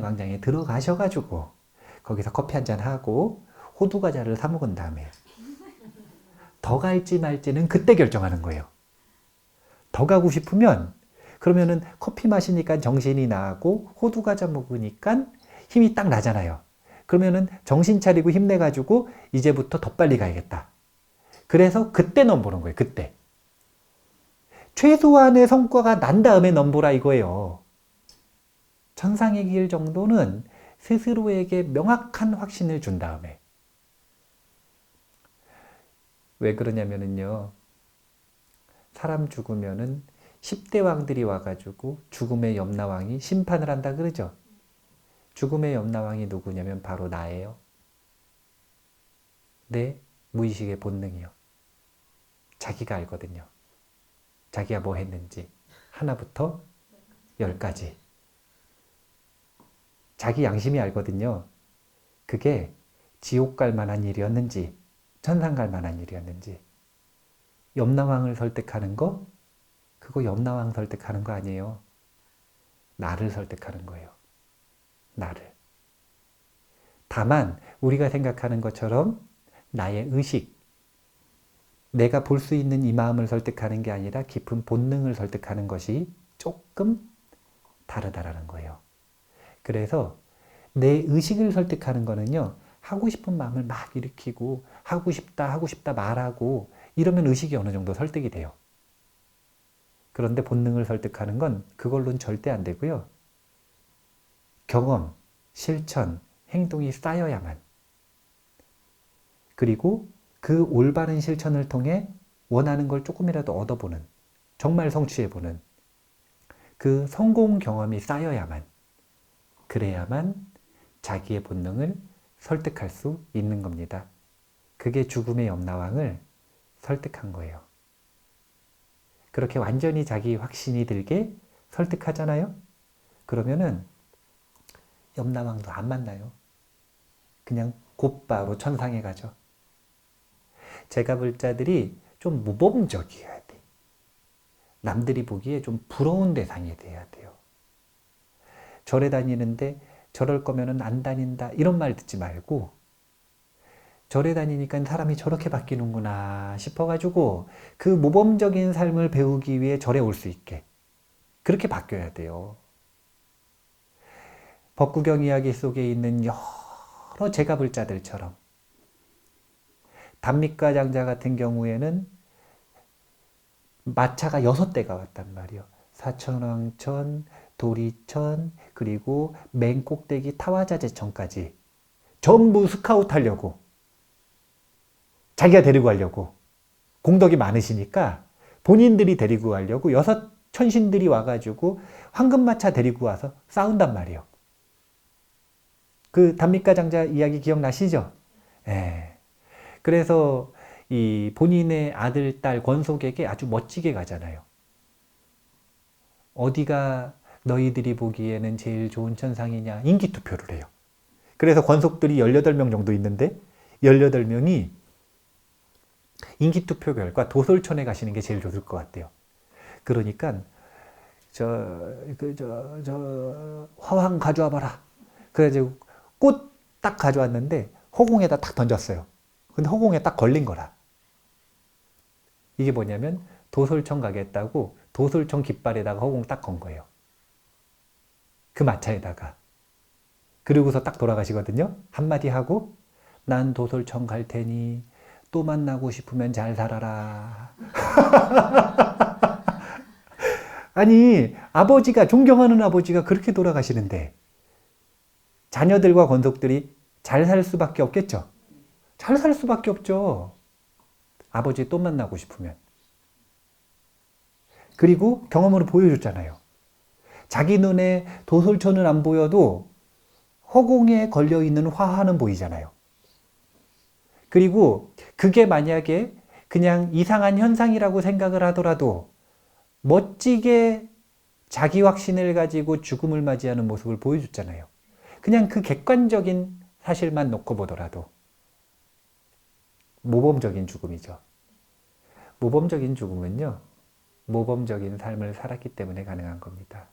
광장에 들어가셔가지고 거기서 커피 한잔 하고 호두 과자를 사 먹은 다음에 더 갈지 말지는 그때 결정하는 거예요. 더 가고 싶으면 그러면은 커피 마시니까 정신이 나고 호두 과자 먹으니까 힘이 딱 나잖아요. 그러면은 정신 차리고 힘내가지고 이제부터 더 빨리 가야겠다. 그래서 그때 넘보는 거예요. 그때. 최소한의 성과가 난 다음에 넘보라 이거예요. 천상의 길 정도는 스스로에게 명확한 확신을 준 다음에. 왜 그러냐면은요. 사람 죽으면은 10대 왕들이 와가지고 죽음의 염라왕이 심판을 한다 그러죠. 죽음의 염라왕이 누구냐면 바로 나예요. 내 무의식의 본능이요. 자기가 알거든요. 자기가 뭐 했는지 하나부터 10까지. 자기 양심이 알거든요. 그게 지옥 갈 만한 일이었는지 천상 갈 만한 일이었는지. 염라왕을 설득하는 거 그거 염라왕 설득하는 거 아니에요. 나를 설득하는 거예요. 나를. 다만 우리가 생각하는 것처럼 나의 의식, 내가 볼 수 있는 이 마음을 설득하는 게 아니라 깊은 본능을 설득하는 것이 조금 다르다라는 거예요. 그래서 내 의식을 설득하는 거는요. 하고 싶은 마음을 막 일으키고 하고 싶다 말하고 이러면 의식이 어느 정도 설득이 돼요. 그런데 본능을 설득하는 건 그걸로는 절대 안 되고요. 경험, 실천, 행동이 쌓여야만. 그리고 그 올바른 실천을 통해 원하는 걸 조금이라도 얻어보는, 정말 성취해보는 그 성공 경험이 쌓여야만, 그래야만 자기의 본능을 설득할 수 있는 겁니다. 그게 죽음의 염라왕을 설득한 거예요. 그렇게 완전히 자기 확신이 들게 설득하잖아요? 그러면은 염라왕도 안 만나요. 그냥 곧바로 천상에 가죠. 제가 볼 자들이 좀 모범적이어야 돼. 남들이 보기에 좀 부러운 대상이 돼야 돼요. 절에 다니는데 저럴 거면은 안 다닌다 이런 말 듣지 말고 절에 다니니까 사람이 저렇게 바뀌는구나 싶어가지고 그 모범적인 삶을 배우기 위해 절에 올 수 있게 그렇게 바뀌어야 돼요. 법구경 이야기 속에 있는 여러 제가불자들처럼 단미가 장자 같은 경우에는 마차가 6대가 왔단 말이에요. 사천왕천, 도리천, 그리고 맨 꼭대기 타와자제천까지 전부 스카우트 하려고, 자기가 데리고 가려고, 공덕이 많으시니까 본인들이 데리고 가려고 6천신들이 와가지고 황금마차 데리고 와서 싸운단 말이에요. 그 단미가 장자 이야기 기억나시죠? 예. 그래서 이 본인의 아들, 딸 권속에게 아주 멋지게 가잖아요. 어디가 너희들이 보기에는 제일 좋은 천상이냐? 인기투표를 해요. 그래서 권속들이 18명 정도 있는데 18명이 인기투표 결과 도솔천에 가시는 게 제일 좋을 것 같대요. 그러니까 화황 가져와 봐라. 그래가지고 꽃 딱 가져왔는데 허공에다 딱 던졌어요. 근데 허공에 딱 걸린 거라. 이게 뭐냐면 도솔천 가겠다고 도솔천 깃발에다가 허공 딱 건 거예요. 그 마차에다가. 그리고서 딱 돌아가시거든요. 한마디 하고 난 도솔천 갈 테니 또 만나고 싶으면 잘 살아라. 아니, 아버지가, 존경하는 아버지가 그렇게 돌아가시는데 자녀들과 권속들이 잘 살 수밖에 없겠죠. 잘 살 수밖에 없죠. 아버지 또 만나고 싶으면. 그리고 경험으로 보여줬잖아요. 자기 눈에 도솔천은 안 보여도 허공에 걸려있는 화환은 보이잖아요. 그리고 그게 만약에 그냥 이상한 현상이라고 생각을 하더라도 멋지게 자기 확신을 가지고 죽음을 맞이하는 모습을 보여줬잖아요. 그냥 그 객관적인 사실만 놓고 보더라도 모범적인 죽음이죠. 모범적인 죽음은요, 모범적인 삶을 살았기 때문에 가능한 겁니다.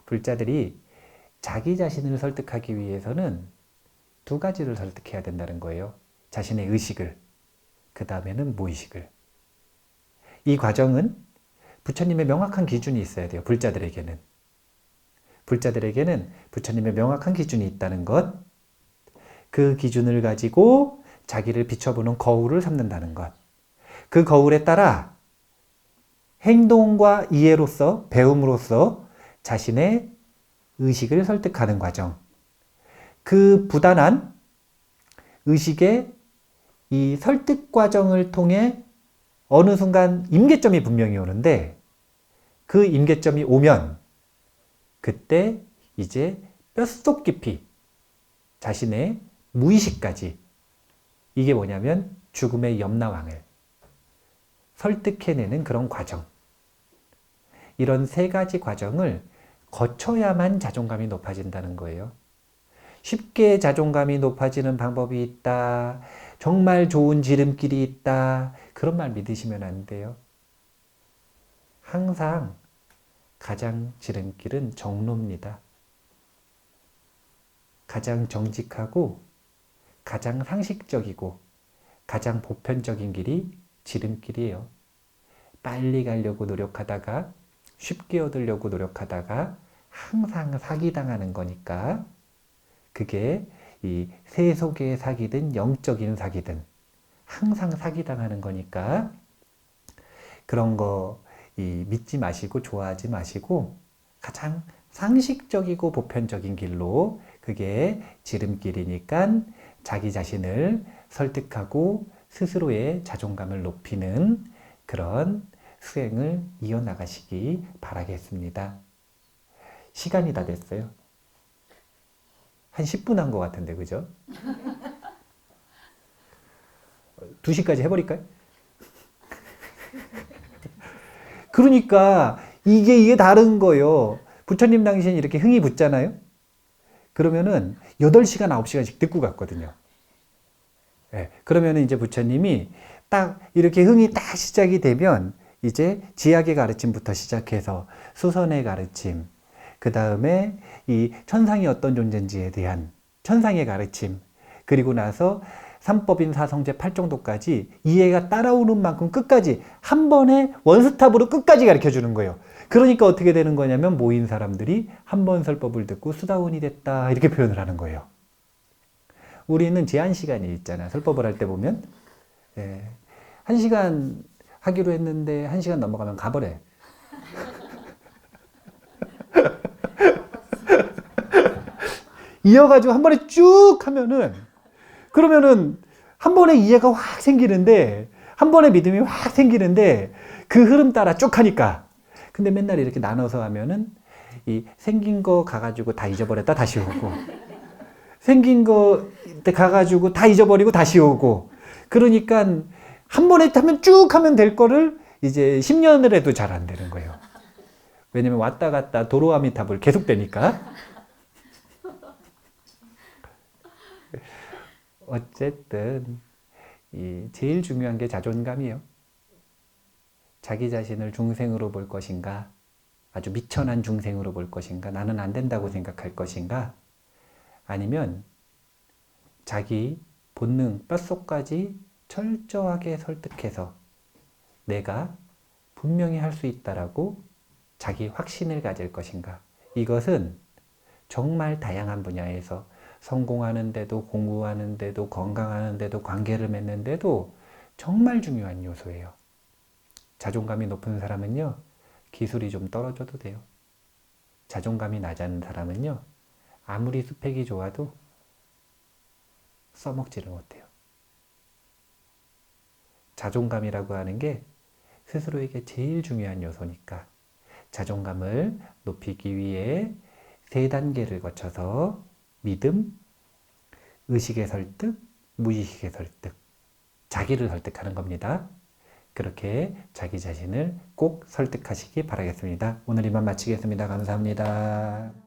불자들이 자기 자신을 설득하기 위해서는 2가지를 설득해야 된다는 거예요. 자신의 의식을, 그 다음에는 무의식을. 이 과정은 부처님의 명확한 기준이 있어야 돼요. 불자들에게는. 불자들에게는 부처님의 명확한 기준이 있다는 것, 그 기준을 가지고 자기를 비춰보는 거울을 삼는다는 것, 그 거울에 따라 행동과 이해로서, 배움으로써 자신의 의식을 설득하는 과정, 그 부단한 의식의 이 설득 과정을 통해 어느 순간 임계점이 분명히 오는데, 그 임계점이 오면 그때 이제 뼛속 깊이 자신의 무의식까지, 이게 뭐냐면 죽음의 염라왕을 설득해내는 그런 과정, 이런 3가지 과정을 거쳐야만 자존감이 높아진다는 거예요. 쉽게 자존감이 높아지는 방법이 있다, 정말 좋은 지름길이 있다, 그런 말 믿으시면 안 돼요. 항상 가장 지름길은 정로입니다. 가장 정직하고 가장 상식적이고 가장 보편적인 길이 지름길이에요. 빨리 가려고 노력하다가, 쉽게 얻으려고 노력하다가 항상 사기당하는 거니까, 그게 이 세속의 사기든 영적인 사기든 항상 사기당하는 거니까, 그런 거 믿지 마시고 좋아하지 마시고 가장 상식적이고 보편적인 길로, 그게 지름길이니까 자기 자신을 설득하고 스스로의 자존감을 높이는 그런 수행을 이어나가시기 바라겠습니다. 시간이 다 됐어요. 한 10분 한 것 같은데, 그죠? 2시까지 해버릴까요? 그러니까 이게 다른 거예요. 부처님 당시엔 이렇게 흥이 붙잖아요. 그러면은 8시간, 9시간씩 듣고 갔거든요. 네, 그러면은 이제 부처님이 딱 이렇게 흥이 딱 시작이 되면 이제 지학의 가르침부터 시작해서 수선의 가르침, 그 다음에 이 천상이 어떤 존재인지에 대한 천상의 가르침, 그리고 나서 삼법인 사성제 8정도까지 이해가 따라오는 만큼 끝까지 한 번에 원스톱으로 끝까지 가르쳐 주는 거예요. 그러니까 어떻게 되는 거냐면 모인 사람들이 한 번 설법을 듣고 수다원이 됐다, 이렇게 표현을 하는 거예요. 우리는 제한 시간이 있잖아. 설법을 할 때 보면 1시간 하기로 했는데 1시간 넘어가면 가버려. 이어가지고 한 번에 쭉 하면은, 그러면은 한 번에 이해가 확 생기는데, 한 번에 믿음이 확 생기는데, 그 흐름 따라 쭉 하니까. 근데 맨날 이렇게 나눠서 하면은, 이 생긴 거 가가지고 다 잊어버렸다 다시 오고, 생긴 거 가가지고 다 잊어버리고 다시 오고, 그러니까 한 번에 하면 쭉 하면 될 거를 이제 10년을 해도 잘 안 되는 거예요. 왜냐면 왔다 갔다 도로아미탑을 계속 되니까. 어쨌든 이 제일 중요한 게 자존감이에요. 자기 자신을 중생으로 볼 것인가, 아주 미천한 중생으로 볼 것인가, 나는 안 된다고 생각할 것인가, 아니면 자기 본능 뼛속까지 철저하게 설득해서 내가 분명히 할 수 있다라고 자기 확신을 가질 것인가. 이것은 정말 다양한 분야에서 성공하는데도, 공부하는데도, 건강하는데도, 관계를 맺는데도 정말 중요한 요소예요. 자존감이 높은 사람은요, 기술이 좀 떨어져도 돼요. 자존감이 낮은 사람은요, 아무리 스펙이 좋아도 써먹지를 못해요. 자존감이라고 하는 게 스스로에게 제일 중요한 요소니까 자존감을 높이기 위해 3단계를 거쳐서 믿음, 의식의 설득, 무의식의 설득, 자기를 설득하는 겁니다. 그렇게 자기 자신을 꼭 설득하시기 바라겠습니다. 오늘 이만 마치겠습니다. 감사합니다.